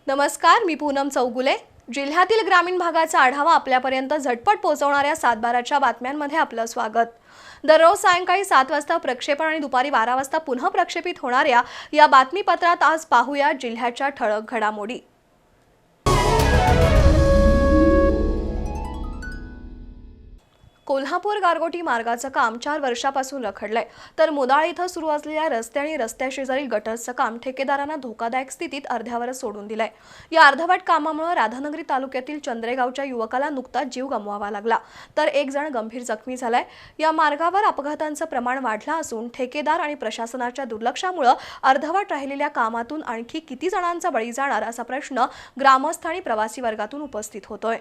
नमस्कार, मी पूनम चौगुले। जिल्ह्यातील ग्रामीण भागाचा आढावा आपल्यापर्यंत झटपट पोहोचवणाऱ्या सातबाराच्या बातम्यांमध्ये आपलं स्वागत। दररोज सायंकाळी 7 वाजता प्रक्षेपण आणि दुपारी 12 वाजता पुन्हा प्रक्षेपित होणाऱ्या या बातमीपत्रात आज पाहूया जिल्ह्याच्या ठळक घडामोडी। कोल्हापूर गारगोटी मार्गाचं काम 4 वर्षापासून रखडलंय, तर मुदाळ इथं सुरू असलेल्या रस्ते आणि रस्त्याशेजारील गटरचं काम ठेकेदारांना धोकादायक स्थितीत अर्ध्यावरच सोडून दिलंय। या अर्धवट कामामुळे राधानगरी तालुक्यातील चंद्रेगावच्या युवकाला नुकताच जीव गमवावा लागला, तर एक जण गंभीर जखमी झालाय। या मार्गावर अपघातांचं प्रमाण वाढलं असून ठेकेदार आणि प्रशासनाच्या दुर्लक्षामुळे अर्धवट राहिलेल्या कामातून आणखी किती जणांचा बळी जाणार असा प्रश्न ग्रामस्थ आणि प्रवासी वर्गातून उपस्थित होतोय।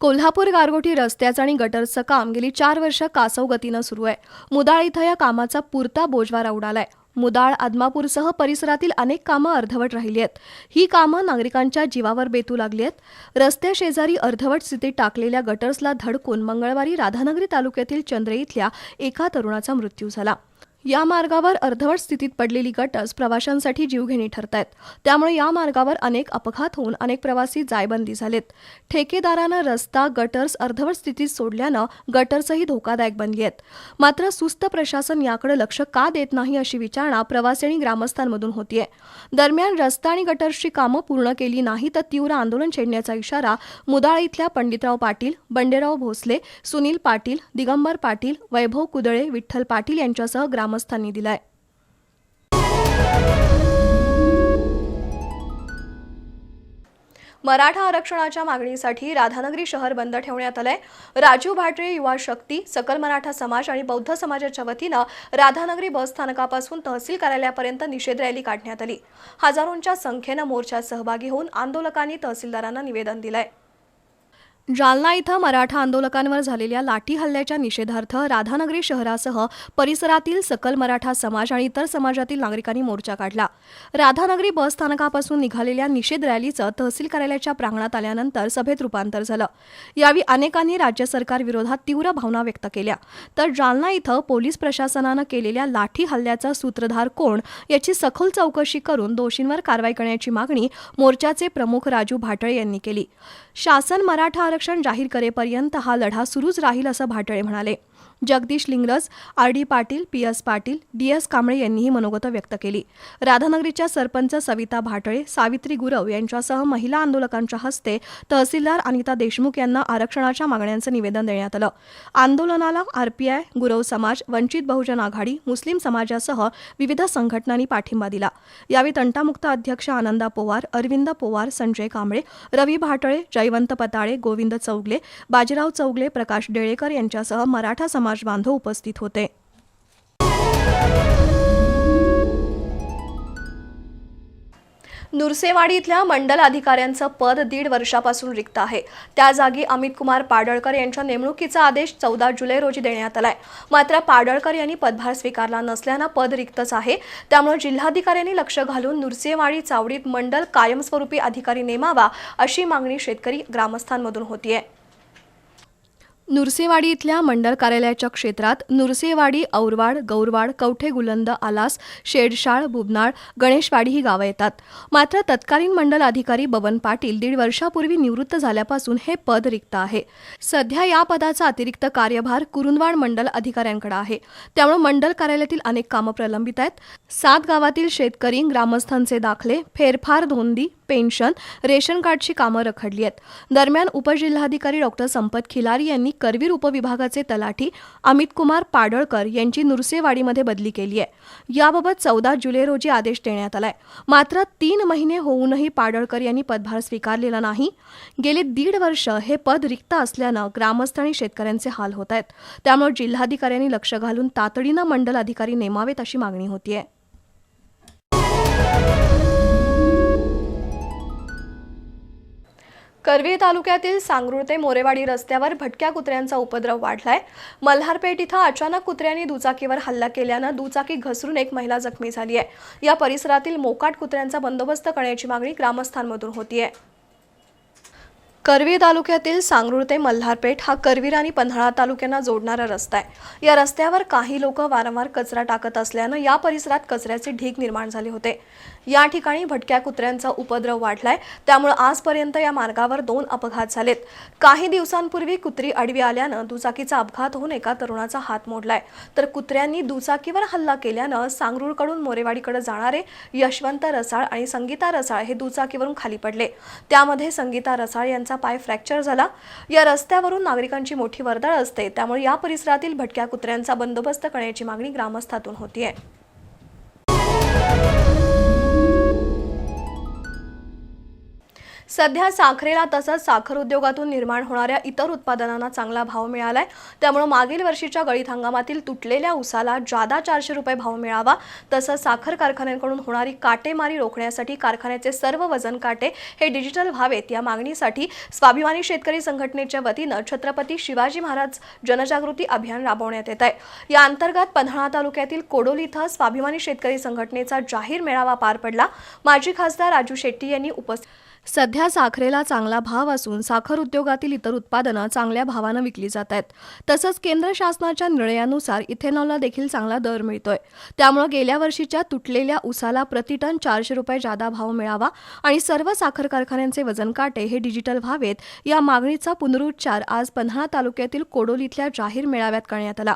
कोल्हापूर गारगोटी रस्त्याचं आणि गटरचं काम गेली 4 वर्ष कासव गतीनं सुरू आहे। मुदाळ इथं या कामाचा पुरता बोजवारा उडालाय। मुदाळ, आदमापूरसह परिसरातील अनेक कामं अर्धवट राहिली आहेत। ही कामं नागरिकांच्या जीवावर बेतू लागली आहेत। रस्त्याशेजारी अर्धवट स्थितीत टाकलेल्या गटर्सला धडकून मंगळवारी राधानगरी तालुक्यातील चंद्रे इथल्या एका तरुणाचा मृत्यू झाला। या मार्गावर अर्धवट स्थितीत पडलेली गटर्स प्रवाशांसाठी जीवघेणी ठरतायत, त्यामुळे या मार्गावर अनेक अपघात होऊन अनेक प्रवासी जायबंदी झालेत। ठेकेदारानं रस्ता, गटर्स अर्धवट स्थितीत सोडल्यानं गटर्सही धोकादायक बनली आहेत। मात्र सुस्त प्रशासन याकडे लक्ष का देत नाही अशी विचारणा प्रवासी आणि ग्रामस्थांमधून होतीये। दरम्यान रस्ता आणि गटर्सची कामं पूर्ण केली नाही तर तीव्र आंदोलन छेडण्याचा इशारा मुदाळ इथल्या पंडितराव पाटील, बंडेराव भोसले, सुनील पाटील, दिगंबर पाटील, वैभव कुदळे, विठ्ठल पाटील यांच्यासह ग्रामस्थांनी दिलाय। मराठा आरक्षणाच्या मागणीसाठी राधानगरी शहर बंद ठेवण्यात आलंय। राजू भाटरे युवा शक्ती, सकल मराठा समाज आणि बौद्ध समाजाच्या वतीनं राधानगरी बस स्थानकापासून तहसील कार्यालयापर्यंत निषेध रॅली काढण्यात आली। हजारोंच्या संख्येनं मोर्चात सहभागी होऊन आंदोलकांनी तहसीलदारांना निवेदन दिलंय। जालना इथं मराठा आंदोलकांवर झालेल्या लाठी हल्ल्याच्या निषेधार्थ राधानगरी शहरासह परिसरातील सकल मराठा समाज आणि इतर समाजातील नागरिकांनी मोर्चा काढला। राधानगरी बस स्थानकापासून निघालेल्या निषेध रॅलीचं तहसील कार्यालयाच्या प्रांगणात आल्यानंतर सभेत रूपांतर झालं। यावेळी अनेकांनी राज्य सरकार विरोधात तीव्र भावना व्यक्त केल्या, तर जालना इथं पोलीस प्रशासनानं केलेल्या लाठी हल्ल्याचा सूत्रधार कोण याची सखोल चौकशी करून दोषींवर कारवाई करण्याची मागणी मोर्चाचे प्रमुख राजू भाटळे यांनी केली। शासन मराठा आरक्षण जाहीर करेपर्यंत हा लढा सुरूच राहील असं भाटळे म्हणाले। Jagdish Lingraj, R D. Patil, P S. Patil, D S. Kamble यांनीही मनोगत व्यक्त केली। राधानगरीच्या सरपंच सविता भाटळे, सावित्री गुरव यांच्यासह महिला आंदोलकांच्या हस्ते तहसीलदार अनिता देशमुख यांना आरक्षणाच्या मागण्यांचं निवेदन देण्यात आलं। आंदोलनाला आरपीआय, गुरव समाज, वंचित बहुजन आघाडी, मुस्लिम समाजासह विविध संघटनांनी पाठिंबा दिला। यावेळी तंटामुक्त अध्यक्ष आनंदा पोवार, अरविंद पोवार, संजय कांबळे, रवी भाटळे, जयवंत पताळे, गोविंद चौगले, बाजीराव चौगले, प्रकाश डेळेकर यांच्यासह मराठा समाज बांधव उपस्थित होते। नुरसेवाडी इथल्या मंडल अधिकाऱ्यांचं पद 1.5 वर्षापासून रिक्त आहे। त्या जागी अमित कुमार पाडळकर यांच्या नेमणुकीचा आदेश 14 जुलै रोजी देण्यात आलाय। मात्र पाडळकर यांनी पदभार स्वीकारला नसल्यानं पद रिक्तच आहे, त्यामुळे जिल्हाधिकाऱ्यांनी लक्ष घालून नुरसेवाडी चावडीत मंडल कायमस्वरूपी अधिकारी नेमावा अशी मागणी शेतकरी ग्रामस्थांमधून होतीये। नुरसेवाडी इथल्या मंडल कार्यालयाच्या क्षेत्रात नुरसेवाडी, औरवाड, गौरवाड, कवठे गुलंद, आलास, शेडशाळ, बुबनाळ, गणेशवाडी ही गावं येतात। मात्र तत्कालीन मंडल अधिकारी बबन पाटील 1.5 वर्षापूर्वी निवृत्त झाल्यापासून हे पद रिक्त आहे। सध्या या पदाचा अतिरिक्त कार्यभार कुरुंदवाड मंडल अधिकाऱ्यांकडे आहे, त्यामुळे मंडल कार्यालयातील अनेक कामं प्रलंबित आहेत। 7 गावातील शेतकरी, ग्रामस्थांचे दाखले, फेरफार नोंदी, पेन्शन, रेशन कार्डची कामं रखडली आहेत। दरम्यान उपजिल्हाधिकारी डॉ. संपत खिलारी यांनी करवीर उपविभागाचे तलाठी अमित कुमार पाडळकर यांची नुरसेवाडीमध्ये बदली केली आहे। याबाबत 14 जुलै रोजी आदेश देण्यात आलाय। मात्र 3 महिने होऊनही पाडळकर यांनी पदभार स्वीकारलेला नाही। गेले 1.5 वर्ष हे पद रिक्त असल्यानं ग्रामस्थ आणि शेतकऱ्यांचे हाल होत आहेत, त्यामुळे जिल्हाधिकाऱ्यांनी लक्ष घालून तातडीनं मंडल अधिकारी नेमावेत अशी मागणी होतीये। करवीर तालुक्यातील सांगरूळ ते मोरेवाडी रस्त्यावर भटक्या कुत्र्यांचा उपद्रव वाढलाय। मल्हारपेठ इथं अचानक कुत्र्यांनी दुचाकीवर हल्ला केल्यानं दुचाकी घसरून एक महिला जखमी झाली आहे। या परिसरातील मोकाट कुत्र्यांचा बंदोबस्त करण्याची मागणी ग्रामस्थांमधून होतीये। करवीर तालुक्यातील सांगरूळ ते मल्हारपेठ हा करवीर आणि पन्हाळा तालुक्यांना जोडणारा रस्ता आहे। या रस्त्यावर काही लोक वारंवार कचरा टाकत असल्यानं या परिसरात कचऱ्याचे ढीग निर्माण झाले होते। या ठिकाणी भटक्या कुत्र्यांचा उपद्रव वाढलाय, त्यामुळे आजपर्यंत या मार्गावर 2 अपघात झालेत। काही दिवसांपूर्वी कुत्री आडवी आल्यानं दुचाकीचा अपघात होऊन एका तरुणाचा हात मोडलाय, तर कुत्र्यांनी दुचाकीवर हल्ला केल्यानं सांगरूळकडून मोरेवाडीकडे जाणारे यशवंत रसाळ आणि संगीता रसाळ हे दुचाकीवरून खाली पडले। त्यामध्ये संगीता रसाळ यांचा पाय फ्रॅक्चर झाला। या रस्त्यावरून नागरिकांची मोठी वर्दळ असते, त्यामुळे या परिसरातील भटक्या कुत्र्यांचा बंदोबस्त करण्याची मागणी ग्रामस्थातून होतीये। सध्या साखरेला तसंच साखर उद्योगातून निर्माण होणाऱ्या इतर उत्पादनांना चांगला भाव मिळालाय, त्यामुळे मागील वर्षीच्या गळीत हंगामातील तुटलेल्या ऊसाला जादा 400 रुपये भाव मिळावा। तसंच साखर कारखान्यांकडून होणारी काटेमारी रोखण्यासाठी कारखान्याचे सर्व वजन काटे हे डिजिटल व्हावेत, या मागणीसाठी स्वाभिमानी शेतकरी संघटनेच्या वतीनं छत्रपती शिवाजी महाराज जनजागृती अभियान राबवण्यात येत आहे। या अंतर्गत पन्हाळा तालुक्यातील कोडोली इथं स्वाभिमानी शेतकरी संघटनेचा जाहीर मेळावा पार पडला। माजी खासदार राजू शेट्टी यांनी सध्या साखरेला चांगला भाव असून साखर उद्योगातील इतर उत्पादनं चांगल्या भावानं विकली जात आहेत। तसंच केंद्र शासनाच्या निर्णयानुसार इथेनॉलला देखील चांगला दर मिळतोय, त्यामुळे गेल्या वर्षीच्या तुटलेल्या ऊसाला प्रतिटन 400 रुपये जादा भाव मिळावा आणि सर्व साखर कारखान्यांचे वजन काटे हे डिजिटल व्हावेत, या मागणीचा पुनरुच्चार आज पन्हाळा तालुक्यातील कोडोलीतल्या जाहीर मेळाव्यात करण्यात आला।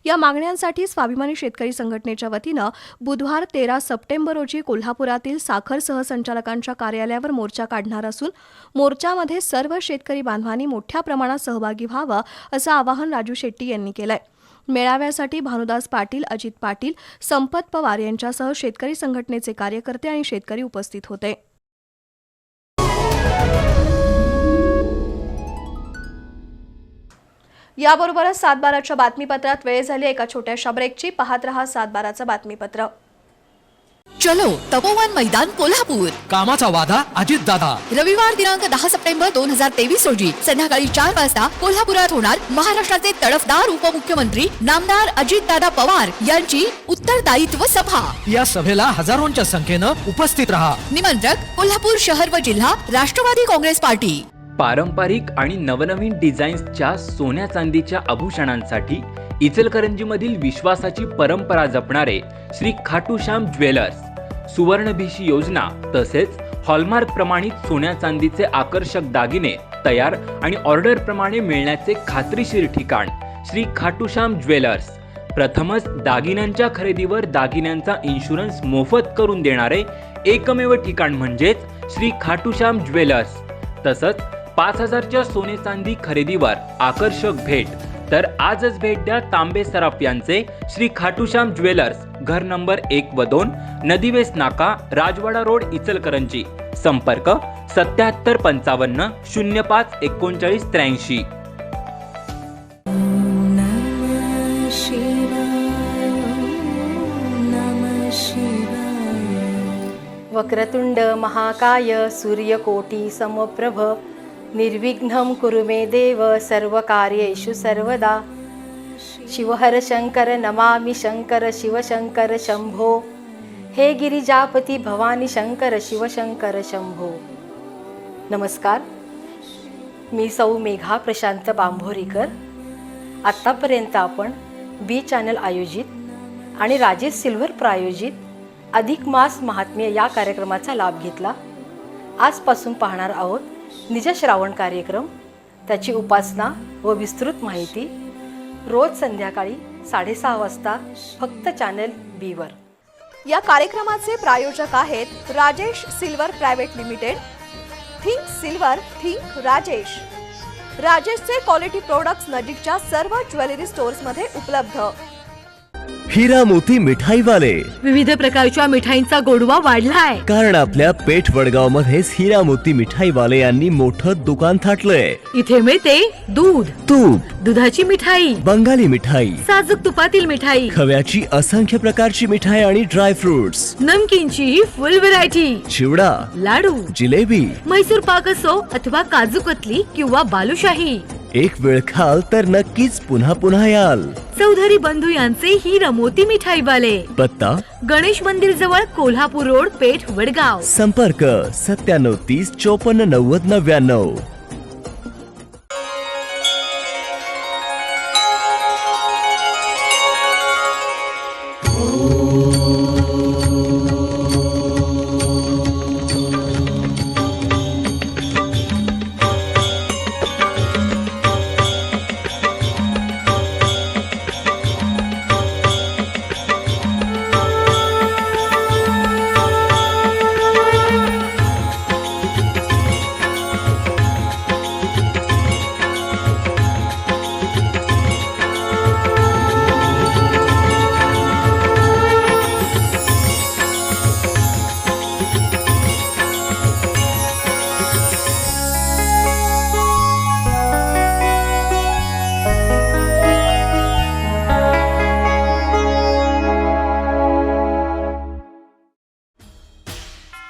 या मागण्यांसाठी स्वाभिमानी शेतकरी संघटनेच्या वतीनं बुधवार 13 सप्टेंबर रोजी कोल्हापुरातील साखर सहसंचालकांच्या कार्यालयावर मोर्चा काढणार असून मोर्चामध्ये सर्व शेतकरी बांधवांनी मोठ्या प्रमाणात सहभागी व्हावं असं आवाहन राजू शेट्टी यांनी केलंय। मेळाव्यासाठी भानुदास पाटील, अजित पाटील, संपत पवार यांच्यासह शेतकरी संघटनेचे कार्यकर्ते आणि शेतकरी उपस्थित होते। याबरोबरच 7/12च्या बातमीपत्रात वेळ झाली एका छोट्याशा ब्रेकची। पाहत रहा 7/12चं बातमीपत्र। चलो तपोवन मैदान कोल्हापूर, कामाचा वादा अजित दादा। रविवार दिनांक 10 सप्टेंबर 2023 रोजी संध्याकाळी 4 वाजता कोल्हापुरात होणार महाराष्ट्राचे तडफदार उपमुख्यमंत्री नामदार अजितदादा पवार यांची उत्तरदायित्व सभा। या सभेला हजारोंच्या संख्येनं उपस्थित रहा। निमंत्रक कोल्हापूर शहर व जिल्हा राष्ट्रवादी काँग्रेस पार्टी। पारंपरिक आणि नवनवीन डिझाईन्सच्या सोन्या चांदीच्या आभूषणांसाठी इचलकरंजीमधील विश्वासाची परंपरा जपणारे श्री खाटूश्याम ज्वेलर्स सुवर्णभिषी योजना तसेच हॉलमार्क प्रमाणित सोन्या चांदीचे आकर्षक दागिने तयार आणि ऑर्डर प्रमाणे मिळण्याचे खात्रीशीर ठिकाण श्री खाटूश्याम ज्वेलर्स। प्रथमच दागिन्यांच्या खरेदीवर दागिन्यांचा इन्शुरन्स मोफत करून देणारे एकमेव ठिकाण म्हणजेच श्री खाटूश्याम ज्वेलर्स। तसंच 5000च्या सोने चांदी खरेदीवर आकर्षक भेट। तर आजच भेट द्या तांबे सराफ यांचे श्री खाटूश्याम ज्वेलर्स, घर नंबर 1 व 2, नदीवेस नाका, राजवाडा रोड, इचलकरंजी। संपर्क 7755 05 39 83। वक्रतुंड महाकाय सूर्यकोटी समप्रभ निर्विघ्नं कुरु मे देव सर्वकार्येषु सर्वदा। शिवहर शंकर नमामि शंकर शिवशंकर शंभो, हे गिरिजापती भवानी शंकर शिवशंकर शंभो। नमस्कार, मी सौ मेघा प्रशांत बांभोरीकर। आत्तापर्यंत आपण बी चॅनल आयोजित आणि राजेश सिल्वर प्रायोजित अधिक मास महात्म्य या कार्यक्रमाचा लाभ घेतला। आजपासून पाहणार आहोत निज श्रावण कार्यक्रम, त्याची उपासना व विस्तृत माहिती रोज संध्याकाळी 6:30 वाजता फक्त चॅनल बी वर। या कार्यक्रमाचे प्रायोजक आहेत Rajesh silver private limited. Think silver, think Rajesh. राजेशचे क्वालिटी प्रोडक्ट्स नजीकच्या सर्व ज्वेलरी स्टोअर्समध्ये उपलब्ध। हिरा मोती मिठाईवाले, विविध प्रकारच्या मिठाईंचा गोडवा वाढलाय, कारण आपल्या पेठ वडगाव मध्येच हिरा मोती मिठाईवाले यांनी मोठं दुकान थाटलंय। इथे मिळते दूध, तूप, दुधाची मिठाई, बंगाली मिठाई, साजूक तुपातील मिठाई, खव्याची असंख्य प्रकारची मिठाई आणि ड्राय फ्रुट्स, नमकीनची फुल व्हरायटी, चिवडा, लाडू, जिलेबी, म्हैसूर पाक असो अथवा काजू कतली किंवा बालुशाही, एक वेळ खाल तर नक्कीच पुन्हा पुन्हा याल। चौधरी बंधू यांचे हिरा मोती मिठाईवाले, पत्ता गणेश मंदिर जवळ कोल्हापूर रोड, पेठ वडगाव। संपर्क 9730 5490 99।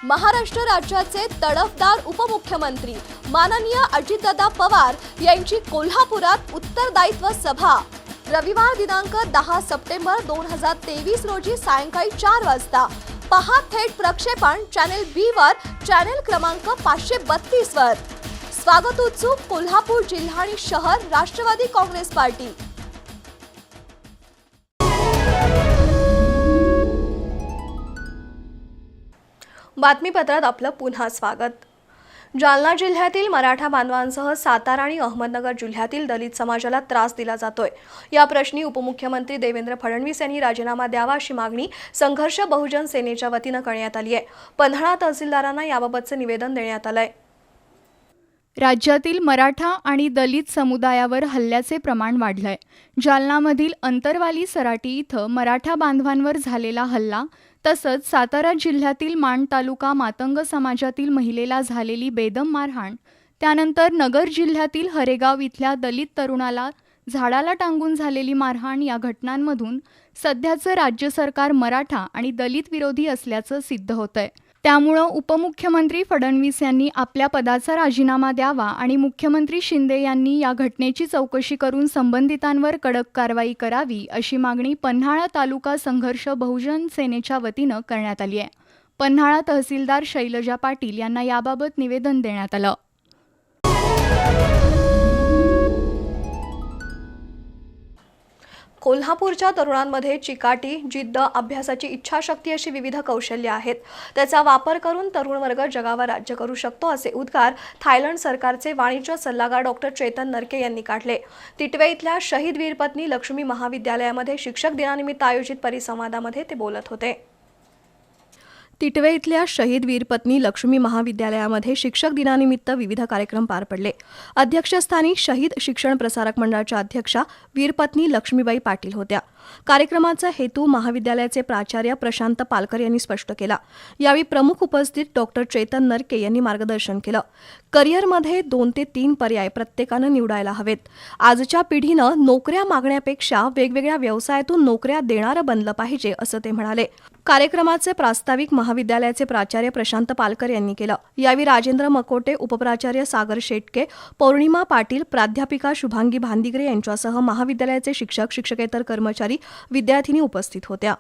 महाराष्ट्र राज्याचे तडफदार उपमुख्यमंत्री माननीय अजितदादा पवार यांची कोल्हापुरात उत्तरदायित्व सभा रविवार दिनांक 10 सप्टेंबर 2023 रोजी सायंकाळी 4 वाजता पहा थेट प्रक्षेपण चॅनेल बी वर चॅनेल क्रमांक 532 वर. स्वागत उत्सुक कोल्हापूर जिल्हा आणि शहर राष्ट्रवादी काँग्रेस पार्टी. बातमीपत्रात आपलं पुन्हा स्वागत. जालना जिल्ह्यातील मराठा बांधवांसह सातारा आणि अहमदनगर जिल्ह्यातील दलित समाजाला त्रास दिला जातोय. या प्रश्नी उपमुख्यमंत्री देवेंद्र फडणवीस यांनी राजीनामा द्यावा अशी मागणी संघर्ष बहुजन सेनेच्या वतीनं करण्यात आली आहे. पन्हाळा तहसीलदारांना याबाबतचं निवेदन देण्यात आलंय. राज्यातील मराठा आणि दलित समुदायावर हल्ल्याचे प्रमाण वाढलंय. जालनामधील अंतरवाली सराटी इथं मराठा बांधवांवर झालेला हल्ला, तसंच सातारा जिल्ह्यातील माण तालुका मातंग समाजातील महिलेला झालेली बेदम मारहाण, त्यानंतर नगर जिल्ह्यातील हरेगाव इथल्या दलित तरुणाला झाडाला टांगून झालेली मारहाण या घटनांमधून सध्याचं राज्य सरकार मराठा आणि दलित विरोधी असल्याचं सिद्ध होतंय. त्यामुळं उपमुख्यमंत्री फडणवीस यांनी आपल्या पदाचा राजीनामा द्यावा आणि मुख्यमंत्री शिंदे यांनी या घटनेची चौकशी करून संबंधितांवर कडक कारवाई करावी अशी मागणी पन्हाळा तालुका संघर्ष बहुजन सेनेच्या वतीनं करण्यात आली आहे. पन्हाळा तहसीलदार शैलजा पाटील यांना याबाबत निवेदन देण्यात आलं. कोल्हापूरच्या तरुणांमध्ये चिकाटी, जिद्द, अभ्यासाची इच्छाशक्ती अशी विविध कौशल्य आहेत. त्याचा वापर करून तरुण वर्ग जगावर राज्य करू शकतो असे उद्गार थायलंड सरकारचे वाणिज्य सल्लागार डॉक्टर चेतन नरके यांनी काढले. तिटवे इथल्या शहीद वीरपत्नी लक्ष्मी महाविद्यालयामध्ये शिक्षक दिनानिमित्त आयोजित परिसंवादामध्ये ते बोलत होते. तिटवे इथल्या शहीद वीरपत्नी लक्ष्मी महाविद्यालयामध्ये शिक्षक दिनानिमित्त विविध कार्यक्रम पार पडले. अध्यक्षस्थानी शहीद शिक्षण प्रसारक मंडळाच्या अध्यक्षा वीरपत्नी लक्ष्मीबाई पाटील होत्या. कार्यक्रमाचा हेतू महाविद्यालयाचे प्राचार्य प्रशांत पालकर यांनी स्पष्ट केला. यावेळी प्रमुख उपस्थित डॉक्टर चेतन नरके यांनी मार्गदर्शन केलं. करिअरमध्ये 2 ते 3 पर्याय प्रत्येकानं निवडायला हवेत. आजच्या पिढीनं नोकऱ्या मागण्यापेक्षा वेगवेगळ्या व्यवसायातून नोकऱ्या देणारं बनलं पाहिजे असं ते म्हणाले. कार्यक्रमाचे प्रास्ताविक महाविद्यालयाचे प्राचार्य प्रशांत पालकर यांनी केलं. यावेळी राजेंद्र मकोटे, उपप्राचार्य सागर शेटके, पौर्णिमा पाटील, प्राध्यापिका शुभांगी भांदिगरे यांच्यासह महाविद्यालयाचे शिक्षक, शिक्षकेतर कर्मचारी, विद्यार्थिनी उपस्थित होत्या.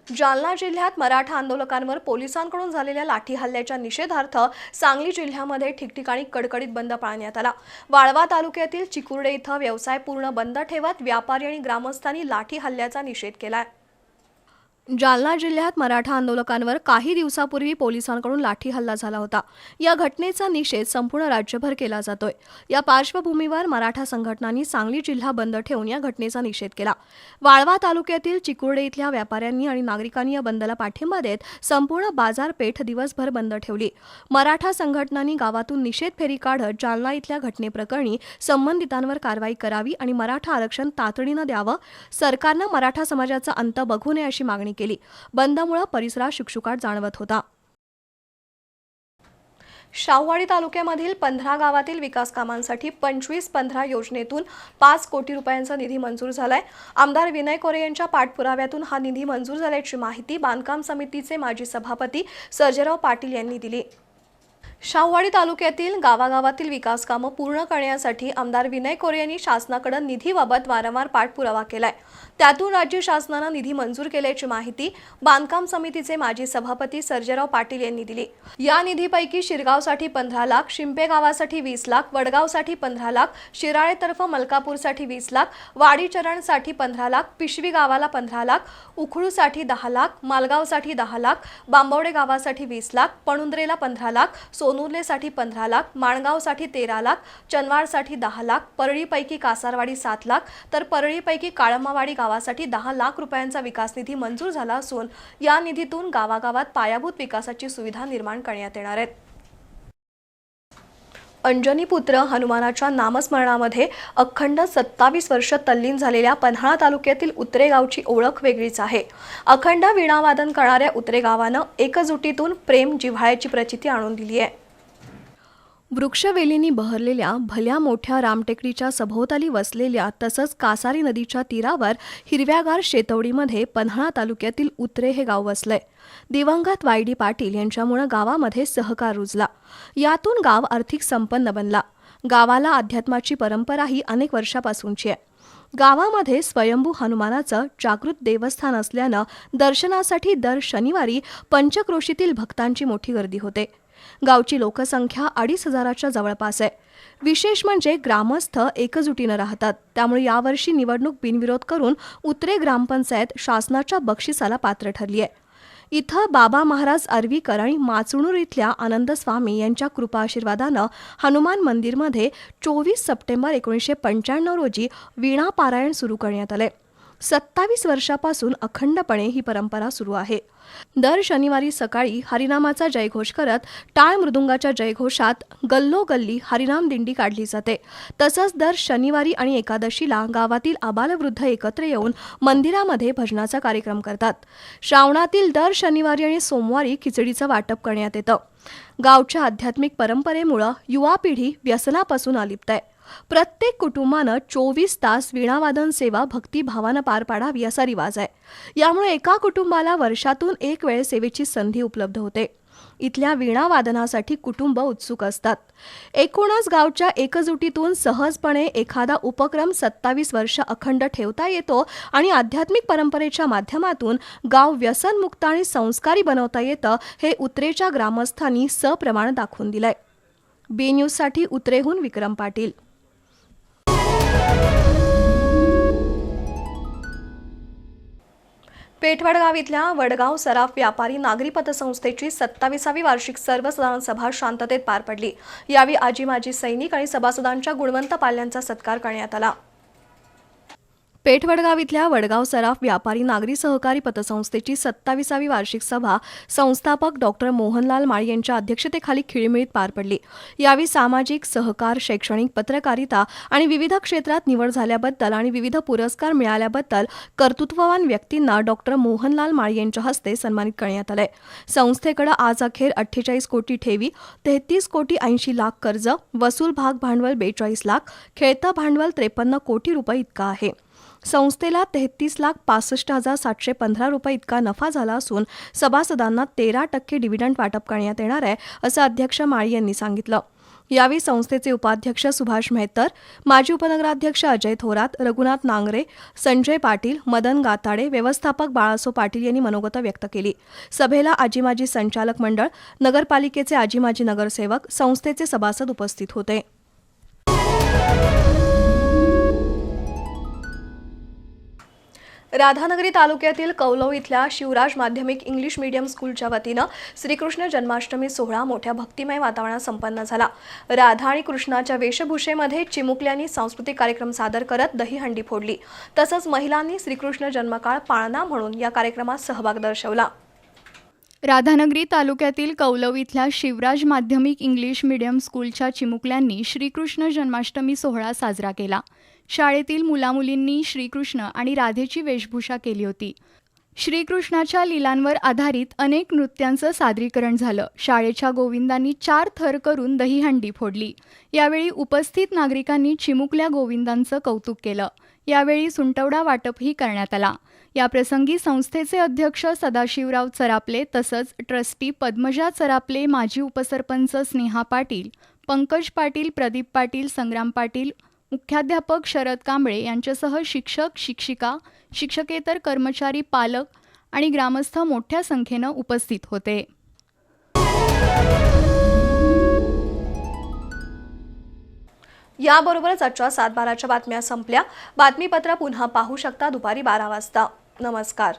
जालना जिल्ह्यात मराठा आंदोलकांवर पोलिसांकडून झालेल्या लाठी हल्ल्याच्या निषेधार्थ सांगली जिल्ह्यामध्ये ठिकठिकाणी कडकडीत बंद पाळण्यात आला. वाळवा तालुक्यातील चिकुर्डे इथं व्यवसाय पूर्ण बंद ठेवत व्यापारी आणि ग्रामस्थांनी लाठी हल्ल्याचा निषेध केलाय. जालना जिल्ह्यात मराठा आंदोलकांवर काही दिवसापूर्वी पोलिसांकडून लाठी हल्ला झाला होता. या घटनेचा निषेध संपूर्ण राज्यभर केला जातोय. या पार्श्वभूमीवर मराठा संघटनांनी सांगली जिल्हा बंद ठेवून या घटनेचा निषेध केला. वाळवा तालुक्यातील चिकुर्डे इथल्या व्यापाऱ्यांनी आणि नागरिकांनी या बंदला पाठिंबा देत संपूर्ण बाजारपेठ दिवसभर बंद ठेवली. मराठा संघटनांनी गावातून निषेध फेरी काढत जालना इथल्या घटनेप्रकरणी संबंधितांवर कारवाई करावी आणि मराठा आरक्षण तातडीनं द्यावं, सरकारनं मराठा समाजाचा अंत बघू नये अशी मागणी केली. बंदमुळे परिसरात शुकशुकाट जाणवत होता. शाहूवाडी तालुक्यामधील 15 गावातील विकास कामांसाठी 25-15 योजनेतून 5 कोटी रुपयांचा निधी मंजूर झालाय. आमदार विनय कोरे यांच्या पाठपुराव्यातून हा निधी मंजूर झाल्याची माहिती बांधकाम समितीचे माजी सभापती सर्जेराव पाटील यांनी दिली. शाहूवाडी तालुक्यातील गावागावातील विकास कामं पूर्ण करण्यासाठी आमदार विनय कोरे यांनी शासनाकडे निधीबाबत वारंवार पाठपुरावा केलाय. त्यातून राज्य शासनानं निधी मंजूर केल्याची माहिती बांधकाम समितीचे माजी सभापती सर्जेराव पाटील यांनी दिली. या निधीपैकी शिरगावसाठी 15 लाख, शिंपे गावासाठी 20 लाख, वडगावसाठी 15 लाख, शिराळेतर्फ मलकापूरसाठी 20 लाख, वाडी चरणसाठी 15 लाख, पिशवी गावाला 15 लाख, उखळूसाठी 10 लाख, मालगावसाठी 10 लाख, बांबवडे गावासाठी 20 लाख, पणुंद्रेला 15 लाख, सोनुर्लेसाठी 15 लाख, माणगावसाठी 13 लाख, चनवारसाठी 10 लाख, परळीपैकी कासारवाडी 7 लाख, तर परळीपैकी काळमावाडी गावासाठी 10 लाख रुपयांचा विकास निधी मंजूर झाला असून या निधीतून गावागावात पायाभूत विकासाची सुविधा निर्माण करण्यात येणार आहेत. अंजनीपुत्र हनुमानाच्या नामस्मरणामध्ये अखंड 27 वर्ष तल्लीन झालेल्या पन्हाळा तालुक्यातील उतरे गावची ओळख वेगळीच आहे. अखंड वीणावादन करणाऱ्या उतरे गावानं एकजुटीतून प्रेम जिव्हाळ्याची प्रचिती आणून दिली आहे. वृक्षवेलींनी बहरलेल्या भल्या मोठ्या रामटेकडीच्या सभोवताली वसलेल्या तसंच कासारी नदीच्या तीरावर हिरव्यागार शेतवडीमध्ये पन्हाळा तालुक्यातील उतरे हे गाव वसलंय. दिवंगत वाय.डी. पाटील यांच्यामुळे गावामध्ये सहकार रुजला. यातून गाव आर्थिक संपन्न बनला. गावाला अध्यात्माची परंपराही अनेक वर्षापासूनची आहे. गावामध्ये स्वयंभू हनुमानाचं जागृत देवस्थान असल्यानं दर्शनासाठी दर शनिवारी पंचक्रोशीतील भक्तांची मोठी गर्दी होते. गावची लोकसंख्या 2,500च्या जवळपास आहे. विशेष म्हणजे ग्रामस्थ एकजुटीनं राहतात. त्यामुळे यावर्षी निवडणूक बिनविरोध करून उतरे ग्रामपंचायत शासनाच्या बक्षिसाला पात्र ठरली आहे. इथं बाबा महाराज आर्वीकर आणि माचुणूर इथल्या आनंद स्वामी यांच्या कृपाआशीर्वादानं हनुमान मंदिरमध्ये 24 सप्टेंबर 1995 रोजी वीणा पारायण सुरू करण्यात आले. 27 वर्षापासून अखंडपणे ही परंपरा सुरू आहे. दर शनिवारी सकाळी हरिनामाचा जयघोष करत टाळ मृदुंगाच्या जयघोषात गल्लोगल्ली हरिनाम दिंडी काढली जाते. तसंच दर शनिवारी आणि एकादशीला गावातील आबालवृद्ध एकत्र येऊन मंदिरामध्ये भजनाचा कार्यक्रम करतात. श्रावणातील दर शनिवारी आणि सोमवारी खिचडीचं वाटप करण्यात येतं. गावच्या आध्यात्मिक परंपरेमुळे युवा पिढी व्यसनापासून अलिप्त आहे. प्रत्येक कुटुंबानं 24 तास वीणावादन सेवा भक्तिभावानं पार पाडावी असा रिवाज आहे. यामुळे एका कुटुंबाला वर्षातून एक वेळ सेवेची संधी उपलब्ध होते. इथल्या वीणावादनासाठी कुटुंब उत्सुक असतात. एकूणच गावच्या एकजुटीतून सहजपणे एखादा उपक्रम 27 वर्ष अखंड ठेवता येतो आणि आध्यात्मिक परंपरेच्या माध्यमातून गाव व्यसनमुक्त आणि संस्कारी बनवता येतं, हे उतरेच्या ग्रामस्थांनी सप्रमाण दाखवून दिलंय. बी न्यूजसाठी उतरेहून विक्रम पाटील. पेठवडगाव इथल्या वडगाव सराफ व्यापारी नागरी पतसंस्थेची 27वी वार्षिक सर्वसाधारण सभा शांततेत पार पडली. यावेळी आजी माजी सैनिक आणि सभासदांच्या गुणवंत पाल्यांचा सत्कार करण्यात आला. पेठवडगाव इथल्या वडगाव सराफ व्यापारी नागरी सहकारी पतसंस्थेची 27वी वार्षिक सभा संस्थापक डॉक्टर मोहनलाल माळी यांच्या अध्यक्षतेखाली खिळमिळीत पार पडली. यावेळी सामाजिक सहकार, शैक्षणिक, पत्रकारिता आणि विविध क्षेत्रात निवड झाल्याबद्दल आणि विविध पुरस्कार मिळाल्याबद्दल कर्तृत्ववान व्यक्तींना डॉक्टर मोहनलाल माळी यांच्या हस्ते सन्मानित करण्यात आलंय. संस्थेकडे आज अखेर 48 कोटी ठेवी, 33 कोटी 80 लाख कर्ज, वसूल भाग भांडवल 42 लाख, खेळतं भांडवल 53 कोटी रुपये इतका आहे. संस्थेला 33,65,715 रुपये इतका नफा झाला असून सभासदांना 13% डिव्हिडंड वाटप करण्यात येणार आहे, असं अध्यक्ष माळी यांनी सांगितलं. यावेळी संस्थेचे उपाध्यक्ष सुभाष मेहतर, माजी उपनगराध्यक्ष अजय थोरात, रघुनाथ नांगरे, संजय पाटील, मदन गाताडे, व्यवस्थापक बाळासो पाटील यांनी मनोगत व्यक्त केली. सभेला आजी माजी संचालक मंडळ, नगरपालिकेचे आजी माजी नगरसेवक, संस्थेचे सभासद उपस्थित होते. राधानगरी तालुक्यातील कौलव इथल्या शिवराज माध्यमिक इंग्लिश मीडियम स्कूलच्या वतीनं श्रीकृष्ण जन्माष्टमी सोहळा मोठ्या भक्तिमय वातावरणात संपन्न झाला. राधा आणि कृष्णाच्या वेशभूषेमध्ये चिमुकल्यांनी सांस्कृतिक कार्यक्रम सादर करत दहीहंडी फोडली. तसंच महिलांनी श्रीकृष्ण जन्मकाळ पाळणा म्हणून या कार्यक्रमात सहभाग दर्शवला. राधानगरी तालुक्यातील कौलव इथल्या शिवराज माध्यमिक इंग्लिश मीडियम स्कूलच्या चिमुकल्यांनी श्रीकृष्ण जन्माष्टमी सोहळा साजरा केला. शाळेतील मुलामुलींनी श्रीकृष्ण आणि राधेची वेशभूषा केली होती. श्रीकृष्णाच्या लीलांवर आधारित अनेक नृत्यांचं सादरीकरण झालं. शाळेच्या गोविंदांनी 4 थर करून दहीहंडी फोडली. यावेळी उपस्थित नागरिकांनी चिमुकल्या गोविंदांचं कौतुक केलं. यावेळी सुंटवडा वाटपही करण्यात आला. याप्रसंगी संस्थेचे अध्यक्ष सदाशिवराव चरापले तसंच ट्रस्टी पद्मजा चरापले, माजी उपसरपंच स्नेहा पाटील, पंकज पाटील, प्रदीप पाटील, संग्राम पाटील, मुख्याध्यापक शरद कांबळे यांच्यासह शिक्षक, शिक्षिका, शिक्षकेतर कर्मचारी, पालक आणि ग्रामस्थ मोठ्या संख्येनं उपस्थित होते. याबरोबरच आजच्या 7:12च्या बातम्या संपल्या. बातमीपत्र पुन्हा पाहू शकता दुपारी 12 वाजता. नमस्कार.